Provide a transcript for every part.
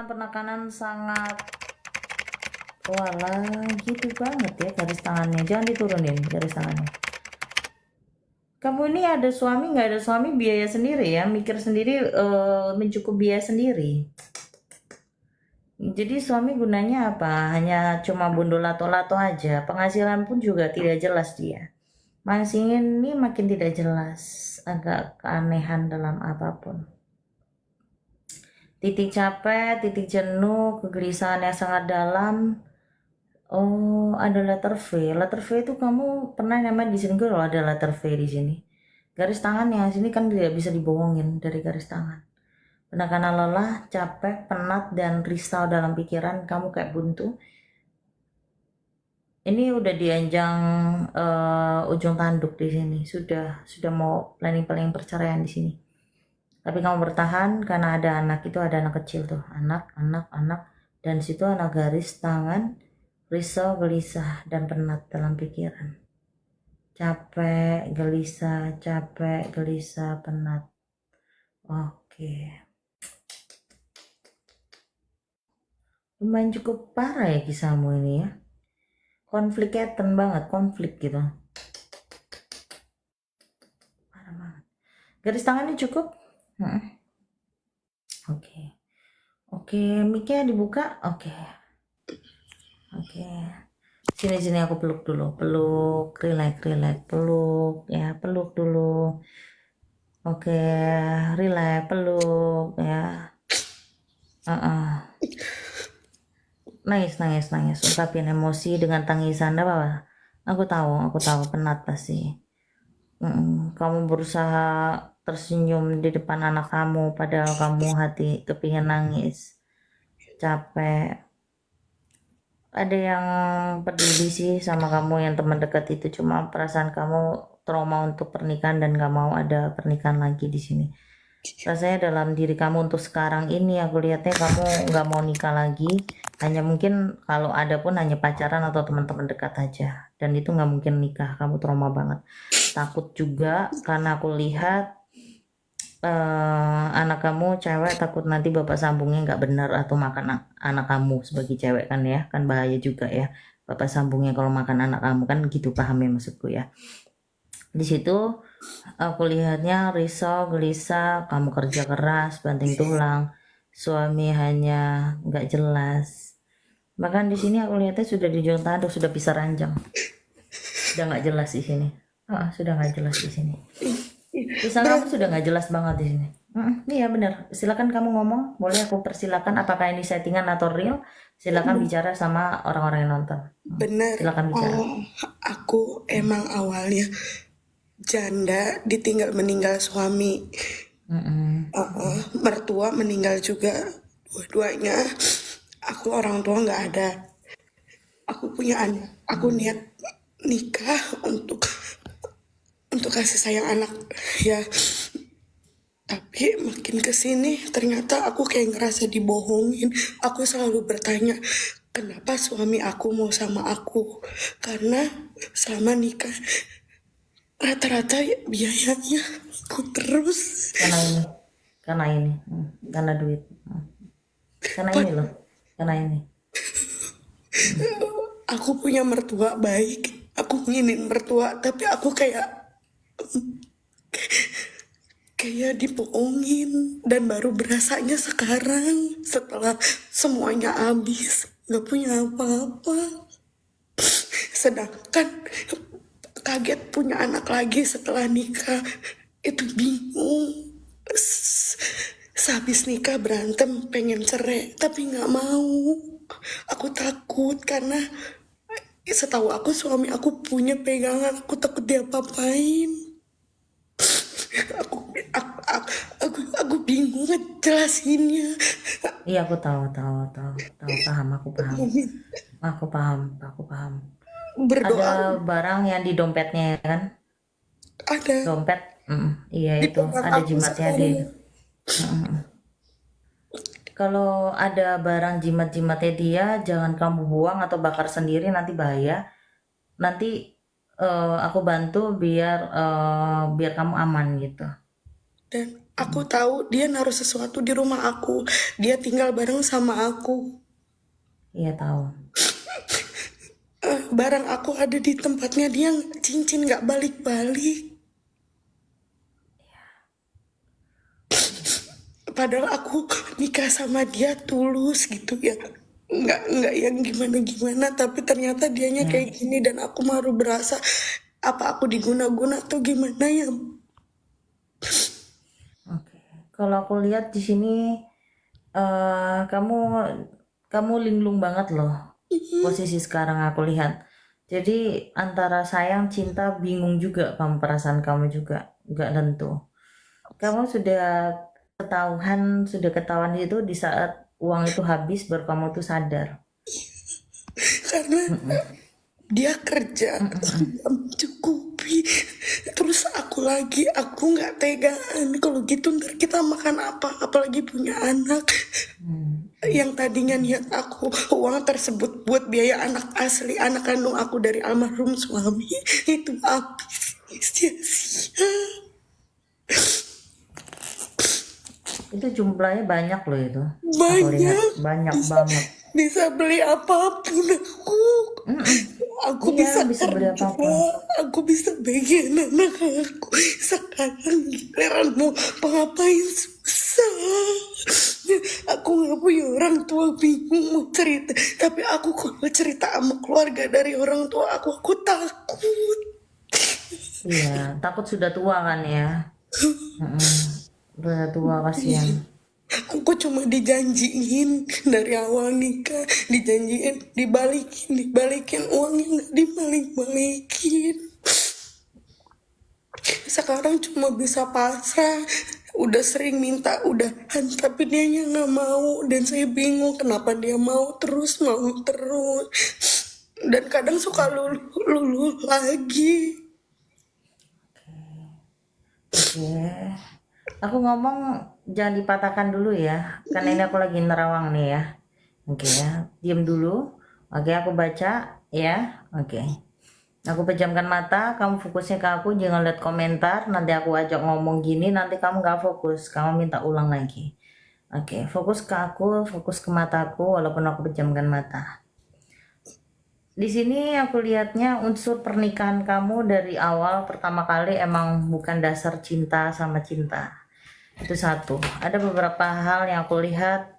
penekanan sangat walah gitu banget ya garis tangannya. Jangan diturunin garis tangannya. Kamu ini ada suami nggak ada suami biaya sendiri ya, mikir sendiri, mencukup biaya sendiri. Jadi suami gunanya apa? Hanya cuma bundo lato-lato aja, penghasilan pun juga tidak jelas dia. Masih ini makin tidak jelas, agak keanehan dalam apapun. Titik capek, titik jenuh, kegelisahan yang sangat dalam. Oh, ada letter V. Letter V itu kamu pernah namanya di sini loh, ada letter V di sini. Garis tangannya sini kan tidak bisa dibohongin dari garis tangan. Penekanan lelah, capek, penat, dan risau dalam pikiran, kamu kayak buntu. Ini udah dianjang ujung tanduk di sini. Sudah mau planning perceraian di sini. Tapi kamu bertahan karena ada anak itu, ada anak kecil tuh, anak, dan situ anak garis tangan, risau, gelisah, dan penat dalam pikiran. Capek, gelisah, penat. Oke. Lumayan cukup parah ya kisahmu ini ya. Konflikaten banget, konflik gitu. Parah banget. Garis tangannya cukup? Oke, mic-nya dibuka. Oke. Sini aku peluk dulu. Peluk, relax, peluk ya, peluk dulu. Oke, relax, peluk ya. Nangis. Ungkapin emosi dengan tangisan apa? Aku tahu penat pasti. Kamu berusaha tersenyum di depan anak kamu, padahal kamu hati kepingin nangis. Capek. Ada yang peduli sih sama kamu, yang teman dekat itu, cuma perasaan kamu trauma untuk pernikahan dan gak mau ada pernikahan lagi di sini. Rasanya dalam diri kamu untuk sekarang ini aku lihatnya kamu nggak mau nikah lagi, hanya mungkin kalau ada pun hanya pacaran atau teman-teman dekat aja, dan itu nggak mungkin nikah. Kamu trauma banget, takut juga karena aku lihat anak kamu cewek, takut nanti bapak sambungnya nggak benar atau makan anak kamu sebagai cewek kan ya, kan bahaya juga ya bapak sambungnya kalau makan anak kamu, kan gitu pahamnya maksudku ya. Di situ aku lihatnya risau, gelisah, kamu kerja keras, banting tulang, suami hanya nggak jelas. Bahkan di sini aku lihatnya sudah di ujung tanduk, sudah bisa ranjang, sudah nggak jelas di sini. Sudah nggak jelas di sini. Kisah kamu sudah nggak jelas banget di sini. Iya benar. Silakan kamu ngomong, boleh aku persilakan. Apakah ini settingan atau real? Silakan bicara sama orang-orang yang nonton. Bener. Silakan bicara. Aku emang awalnya janda, ditinggal meninggal suami. Mertua meninggal juga, dua-duanya. Aku orang tua nggak ada. Aku punya anak. Aku niat nikah untuk kasih sayang anak ya. Tapi makin kesini ternyata aku kayak ngerasa dibohongin. Aku selalu bertanya, kenapa suami aku mau sama aku? Karena selama nikah rata-rata biayanya aku terus. Karena duit. Karena ini loh, karena ini. Aku punya mertua baik. Aku nginin mertua, tapi aku kayak dibohongin, dan baru berasanya sekarang setelah semuanya habis, nggak punya apa-apa. Sedangkan kaget punya anak lagi setelah nikah, itu bingung. Sehabis nikah berantem, pengen cerai, tapi nggak mau. Aku takut karena setahu aku suami aku punya pegangan, aku takut dia apain. Aku bingung ngejelasinnya. Iya aku tahu, paham, aku paham. Berdoa. Ada barang yang di dompetnya ya kan? Ada. Dompet, iya Di itu tempat ada aku jimatnya di. Kalau ada barang jimat-jimatnya dia, jangan kamu buang atau bakar sendiri, nanti bahaya. Nanti aku bantu biar kamu aman gitu. Dan Aku tahu dia naruh sesuatu di rumah aku. Dia tinggal bareng sama aku. Iya tahu. Barang aku ada di tempatnya, dia cincin nggak balik-balik. Padahal aku nikah sama dia tulus gitu ya. Nggak yang gimana-gimana, tapi ternyata dianya Ya, kayak gini dan aku baru berasa apa aku diguna-guna tuh gimana ya. oke. Kalau aku lihat di sini kamu kamu linglung banget loh posisi sekarang aku lihat. Jadi antara sayang, cinta, bingung juga kamu, perasaan kamu juga nggak tentu. Kamu sudah ketahuan itu di saat uang itu habis baru kamu tuh sadar. Karena Mm-mm. dia kerja Mm-mm. nggak mencukupi, terus aku lagi aku nggak tegaan kalau gitu ntar kita makan apa, apalagi punya anak. Hmm. Yang tadinya niat aku uang tersebut buat biaya anak asli, anak kandung aku dari almarhum suami, itu habis sia-sia. Itu jumlahnya banyak loh itu. Aku lihat Banyak, banyak bisa banget. bisa beli apapun aku. Mm-mm. Aku Iya, bisa bisa beli kerja, apapun. aku bisa bagian anak aku. Sekarang giliran mau ngapain susah. Aku nggak punya orang tua, bingung mau cerita. Tapi aku kalau cerita sama keluarga dari orang tua aku takut. Iya, takut sudah tua kan ya. Mm-mm. Sudah tua, kasihan. Aku cuma dijanjiin dari awal nikah, dijanjiin dibalikin uangnya nggak dibalik-balikin. Sekarang cuma bisa pasrah, udah sering minta udahan tapi dianya nggak mau dan saya bingung kenapa dia mau terus dan kadang suka lulu lagi. Oke. Aku ngomong jangan dipatahkan dulu ya. Karena ini aku lagi nerawang nih ya. Oke ya. Diam dulu. Oke, aku baca ya. Oke. Aku pejamkan mata, kamu fokusnya ke aku, jangan lihat komentar. Nanti aku ajak ngomong gini, nanti kamu gak fokus. Kamu minta ulang lagi. Oke, fokus ke aku, fokus ke mataku, walaupun aku pejamkan mata. Di sini aku lihatnya unsur pernikahan kamu dari awal pertama kali emang bukan dasar cinta sama cinta. Itu satu. Ada beberapa hal yang aku lihat,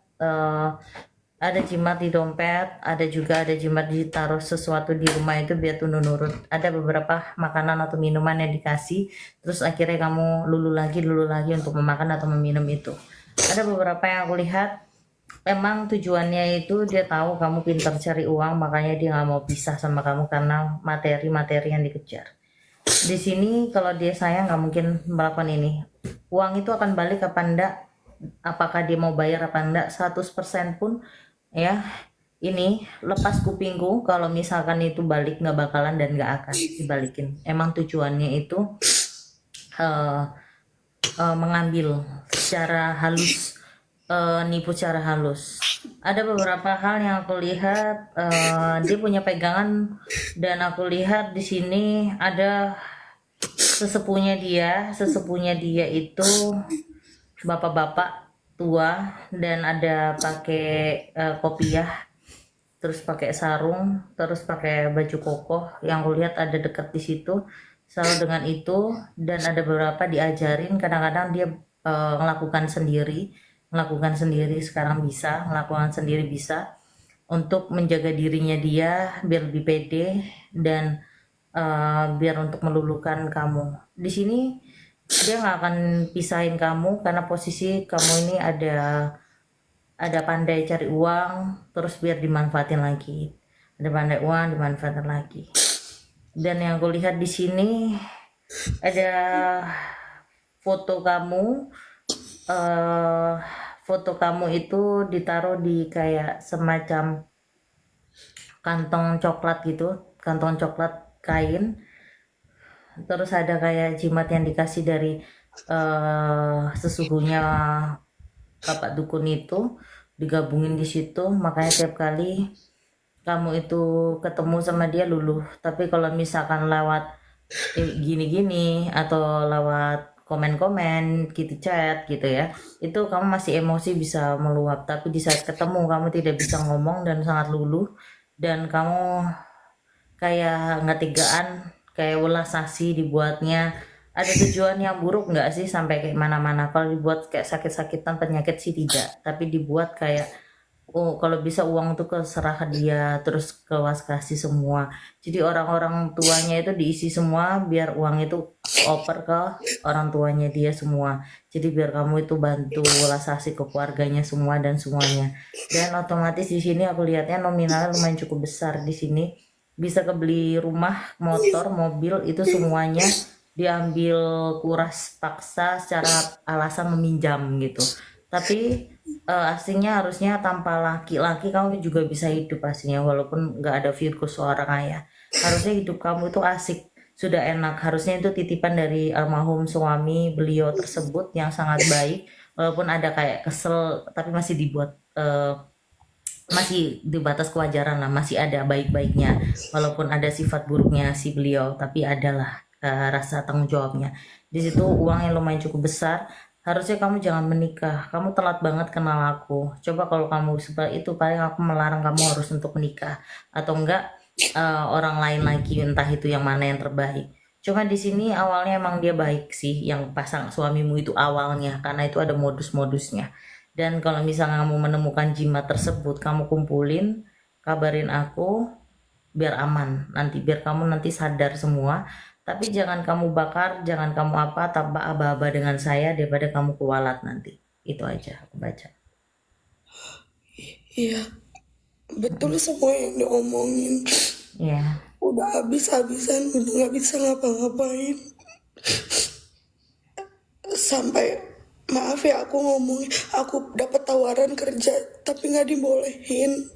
ada jimat di dompet, ada juga ada jimat ditaruh sesuatu di rumah itu biar tunduk nurut. Ada beberapa makanan atau minuman yang dikasih, terus akhirnya kamu lulu lagi untuk memakan atau meminum itu. Ada beberapa yang aku lihat, emang tujuannya itu dia tahu kamu pintar cari uang, makanya dia nggak mau pisah sama kamu karena materi-materi yang dikejar. Di sini kalau dia sayang nggak mungkin melakukan ini. Uang itu akan balik apa enggak, apakah dia mau bayar apa enggak, 100% pun ya, ini lepas kupingku kalau misalkan itu balik nggak bakalan dan nggak akan dibalikin. Emang tujuannya itu eh, mengambil secara halus, nipu secara halus. Ada beberapa hal yang aku lihat, dia punya pegangan, dan aku lihat di sini ada sesepunya dia itu bapak-bapak tua dan ada pakai kopiah, terus pakai sarung, terus pakai baju kokoh. Yang aku lihat ada dekat di situ selalu dengan itu, dan ada beberapa diajarin. Kadang-kadang dia melakukan sendiri, sekarang bisa melakukan sendiri, bisa untuk menjaga dirinya dia biar lebih pede dan biar untuk melulukan kamu. Di sini dia nggak akan pisahin kamu karena posisi kamu ini ada pandai cari uang, terus biar dimanfaatin lagi. Ada pandai uang dimanfaatkan lagi. Dan yang aku lihat di sini ada foto kamu, eh foto kamu itu ditaruh di kayak semacam kantong coklat gitu, kantong coklat kain. Terus ada kayak jimat yang dikasih dari sesuhunya bapak dukun itu digabungin di situ, makanya tiap kali kamu itu ketemu sama dia luluh. Tapi kalau misalkan lewat gini-gini atau lewat komen-komen, gitu chat gitu ya, itu kamu masih emosi bisa meluap. Tapi di saat ketemu kamu tidak bisa ngomong dan sangat luluh, dan kamu kayak nggak tegaan, kayak welas asih dibuatnya. Ada tujuan yang buruk nggak sih sampai kayak mana-mana? Kalau dibuat kayak sakit-sakitan penyakit sih tidak, tapi dibuat kayak oh kalau bisa uang tuh keserah ke dia, terus kewas kasih semua. Jadi orang-orang tuanya itu diisi semua biar uang itu oper ke orang tuanya dia semua. Jadi biar kamu itu bantu welas asih ke keluarganya semua dan semuanya. Dan otomatis di sini aku lihatnya nominalnya lumayan cukup besar di sini. Bisa kebeli rumah, motor, mobil itu semuanya diambil kuras paksa secara alasan meminjam gitu. Tapi aslinya harusnya tanpa laki-laki kamu juga bisa hidup aslinya walaupun nggak ada virus seorang ayah. Harusnya hidup kamu itu asik, sudah enak. Harusnya itu titipan dari almarhum suami beliau tersebut yang sangat baik. Walaupun ada kayak kesel, tapi masih dibuat masih di batas kewajaran lah, masih ada baik-baiknya. Walaupun ada sifat buruknya si beliau, tapi adalah rasa tanggung jawabnya. Di situ uang yang lumayan cukup besar. Harusnya kamu jangan menikah. Kamu telat banget kenal aku. Coba kalau kamu seperti itu, paling aku melarang kamu harus untuk menikah atau enggak orang lain lagi, entah itu yang mana yang terbaik. Cuma di sini awalnya emang dia baik sih, yang pasang suamimu itu awalnya, karena itu ada modus-modusnya. Dan kalau misalnya kamu menemukan jimat tersebut, kamu kumpulin, kabarin aku, biar aman. Nanti biar kamu nanti sadar semua. Tapi jangan kamu bakar, jangan kamu apa, tambah aba-aba dengan saya daripada kamu kualat nanti. Itu aja aku baca. Iya, betul semua yang diomongin. Ya, Udah habis-habisan, udah nggak bisa ngapa-ngapain. Sampai maaf ya aku ngomong, aku dapat tawaran kerja tapi nggak dibolehin.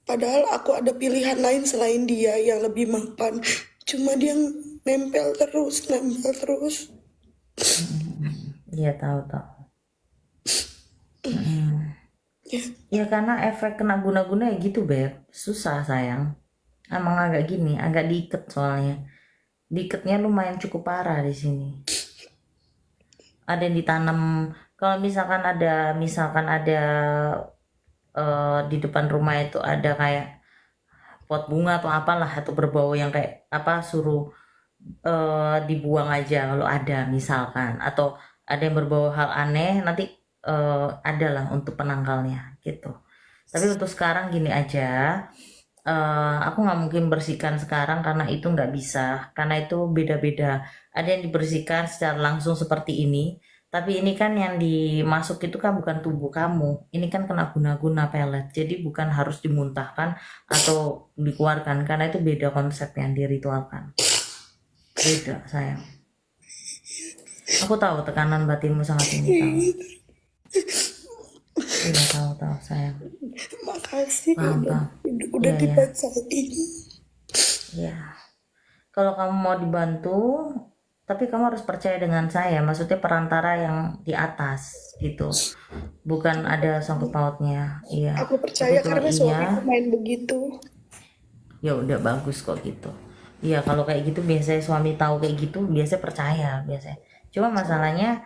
Padahal aku ada pilihan lain selain dia yang lebih mapan. Cuma dia nempel terus, nempel terus. iya tahu-tahu. Ya, Ya karena efek kena guna-guna ya gitu, Beb. Susah sayang. Emang agak gini, agak diikat soalnya. Diikatnya lumayan cukup parah di sini. Ada yang ditanam, kalau misalkan ada di depan rumah itu ada kayak pot bunga atau apalah, atau berbau yang kayak apa, suruh dibuang aja kalau ada misalkan, atau ada yang berbau hal aneh nanti adalah untuk penangkalnya gitu. Tapi untuk sekarang gini aja, aku nggak mungkin bersihkan sekarang karena itu nggak bisa, karena itu beda-beda. Ada yang dibersihkan secara langsung seperti ini, tapi ini kan yang dimasuk itu kan bukan tubuh kamu, ini kan kena guna-guna pelet, jadi bukan harus dimuntahkan atau dikeluarkan, karena itu beda konsep yang diritualkan. Beda sayang. Aku tahu tekanan batinmu sangat tinggi, tahu. Iya tahu sayang. makasih Paham udah, paham. udah Iya ya. dibacain. Iya. Kalau kamu mau dibantu, tapi kamu harus percaya dengan saya. Maksudnya perantara yang di atas gitu. Bukan ada sangkut pautnya. Iya. Aku Tapi percaya kalau karena suamiku iya, main begitu. ya udah bagus kok gitu. Iya, kalau kayak gitu biasanya suami tahu kayak gitu, biasanya percaya biasanya. Cuma masalahnya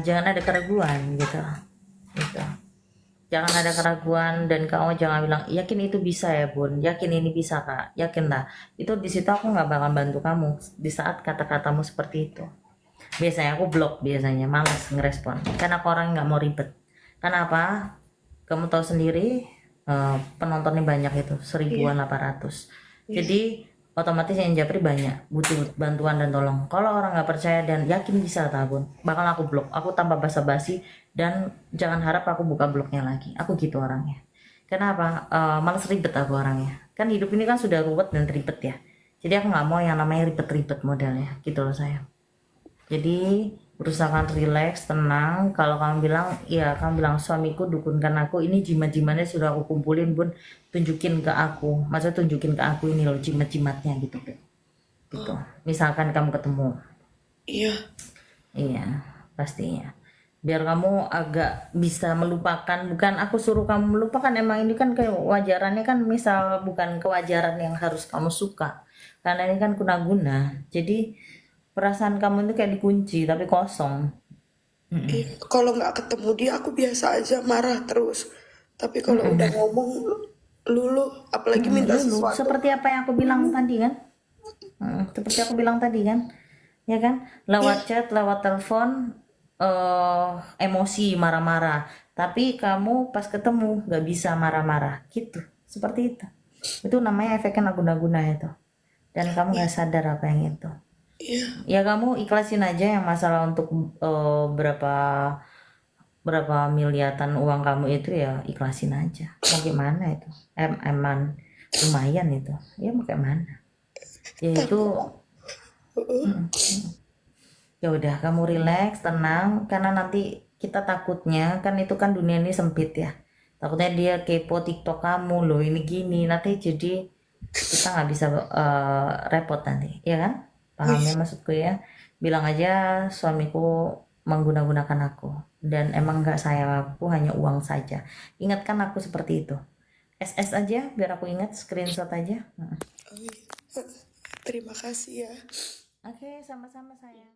jangan ada keraguan gitu. Gitu. Jangan ada keraguan dan kamu jangan bilang yakin itu bisa ya bun, yakin ini bisa kak, yakin lah. Itu di situ aku nggak bakal bantu kamu di saat kata-katamu seperti itu. Biasanya aku blok, biasanya malas ngerespon karena aku orang nggak mau ribet. Kenapa? Kamu tahu sendiri penontonnya banyak itu Iya, 1.800. iya. Jadi otomatis yang japri banyak, butuh bantuan dan tolong. Kalau orang nggak percaya dan yakin bisa tabun, bakal aku blok, aku tanpa basa-basi, dan jangan harap aku buka bloknya lagi. Aku gitu orangnya. Kenapa? Males ribet aku orangnya. Kan hidup ini kan sudah ruwet dan ribet ya. Jadi aku nggak mau yang namanya ribet-ribet modelnya, gitu loh saya. Jadi berusahakan relax, tenang. Kalau kamu bilang, ya kamu bilang suamiku dukunkan aku, ini jimat-jimatnya sudah aku kumpulin bun, tunjukin ke aku. Maksudnya tunjukin ke aku ini loh jimat-jimatnya gitu, Beb. Gitu. Misalkan kamu ketemu, Iya, iya pastinya. Biar kamu agak bisa melupakan, bukan aku suruh kamu melupakan, emang ini kan kewajarannya kan, misal bukan kewajaran yang harus kamu suka. Karena ini kan guna-guna. Jadi Perasaan kamu itu kayak dikunci tapi kosong. Mm-mm. Iya, kalau nggak ketemu dia aku biasa aja marah terus. Tapi kalau udah ngomong luluh, apalagi Mm-mm, minta Lulu, sesuatu. seperti apa yang aku bilang Luluh, tadi kan? Seperti aku bilang tadi kan, ya kan? ya, Lewat chat, lewat telepon, eh emosi, marah-marah. Tapi kamu pas ketemu nggak bisa marah-marah, gitu. Seperti itu. Itu namanya efeknya guna-guna itu. Dan kamu nggak sadar apa yang itu. iya, Ya kamu ikhlasin aja yang masalah untuk berapa berapa miliaran uang kamu itu ya ikhlasin aja. Mau gimana itu? Eman lumayan itu. Ya mau gimana? Ya itu. tapi mm, Ya udah kamu rileks, tenang karena nanti kita takutnya kan itu kan dunia ini sempit ya. Takutnya dia kepo TikTok kamu loh ini gini nanti jadi kita nggak bisa repot nanti, ya kan? oh Paham ya iya, maksudku ya? Bilang aja suamiku menggunakan aku dan emang nggak sayang aku hanya uang saja. Ingatkan aku seperti itu. SS aja biar aku ingat screenshot aja. oh iya. Terima kasih ya. Oke, sama-sama sayang.